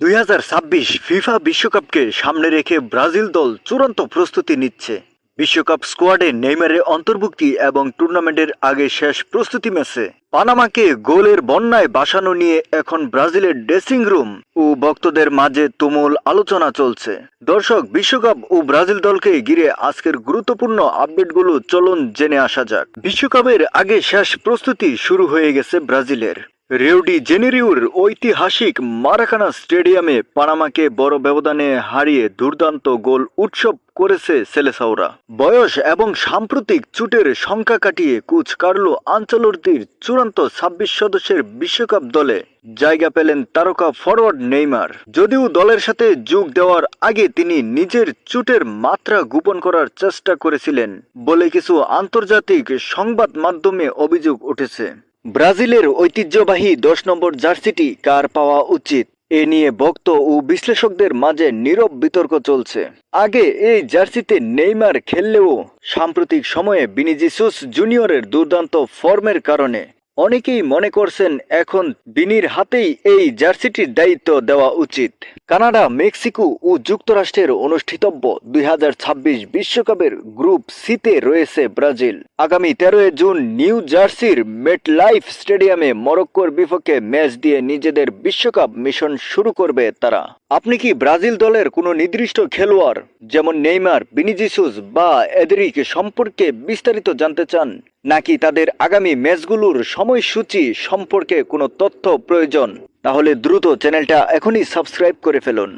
2026 FIFA বিশ্বকাপকে সামনে রেখে ব্রাজিল দল চূড়ান্ত প্রস্তুতি নিচ্ছে। বিশ্বকাপ স্কোয়াডে নেইমারের অন্তর্ভুক্তি এবং টুর্নামেন্টের আগে শেষ প্রস্তুতি ম্যাচে পানামাকে গোলের বন্যায় ভাসানো নিয়ে এখন ব্রাজিলের ড্রেসিং রুম ও ভক্তদের মাঝে তুমুল আলোচনা চলছে। দর্শক, বিশ্বকাপ ও ব্রাজিল দলকে ঘিরে আজকের গুরুত্বপূর্ণ আপডেটগুলো চলুন জেনে আসা যাক। বিশ্বকাপের আগে শেষ প্রস্তুতি শুরু হয়ে গেছে ব্রাজিলের। রিও ডি জেনেরিওর ঐতিহাসিক মারাকানা স্টেডিয়ামে পানামাকে বড় ব্যবধানে হারিয়ে দুর্দান্ত গোল উৎসব করেছে সেলেসাওরা। বয়স এবং সাম্প্রতিক চোটের সংখ্যা কাটিয়ে কোচ কার্লো আনচেলত্তির চূড়ান্ত 26 সদস্যের বিশ্বকাপ দলে জায়গা পেলেন তারকা ফরওয়ার্ড নেইমার। যদিও দলের সাথে যোগ দেওয়ার আগে তিনি নিজের চোটের মাত্রা গোপন করার চেষ্টা করেছিলেন বলে কিছু আন্তর্জাতিক সংবাদ মাধ্যমে অভিযোগ উঠেছে। ব্রাজিলের ঐতিহ্যবাহী 10 নম্বর জার্সিটি কার পাওয়া উচিত, এ নিয়ে ভক্ত ও বিশ্লেষকদের মাঝে নীরব বিতর্ক চলছে। আগে এই জার্সিতে নেইমার খেললেও সাম্প্রতিক সময়ে ভিনিসিয়াস জুনিয়রের দুর্দান্ত ফর্মের কারণে অনেকেই মনে করছেন এখন ভিনির হাতেই এই জার্সিটির দায়িত্ব দেওয়া উচিত। কানাডা, মেক্সিকো ও যুক্তরাষ্ট্রের অনুষ্ঠিতব্য 2026 বিশ্বকাপের গ্রুপ সিতে রয়েছে ব্রাজিল। আগামী 13 জুন নিউ জার্সির মেটলাইফ স্টেডিয়ামে মরক্কোর বিপক্ষে ম্যাচ দিয়ে নিজেদের বিশ্বকাপ মিশন শুরু করবে তারা। আপনি কি ব্রাজিল দলের কোনো নির্দিষ্ট খেলোয়াড় যেমন নেইমার, ভিনিসিয়াস বা এদেরিক সম্পর্কে বিস্তারিত জানতে চান, নাকি তাদের আগামী ম্যাচগুলোর সময়সূচি সম্পর্কে কোনো তথ্য প্রয়োজন? তাহলে দ্রুত চ্যানেলটা এখনই সাবস্ক্রাইব করে ফেলুন।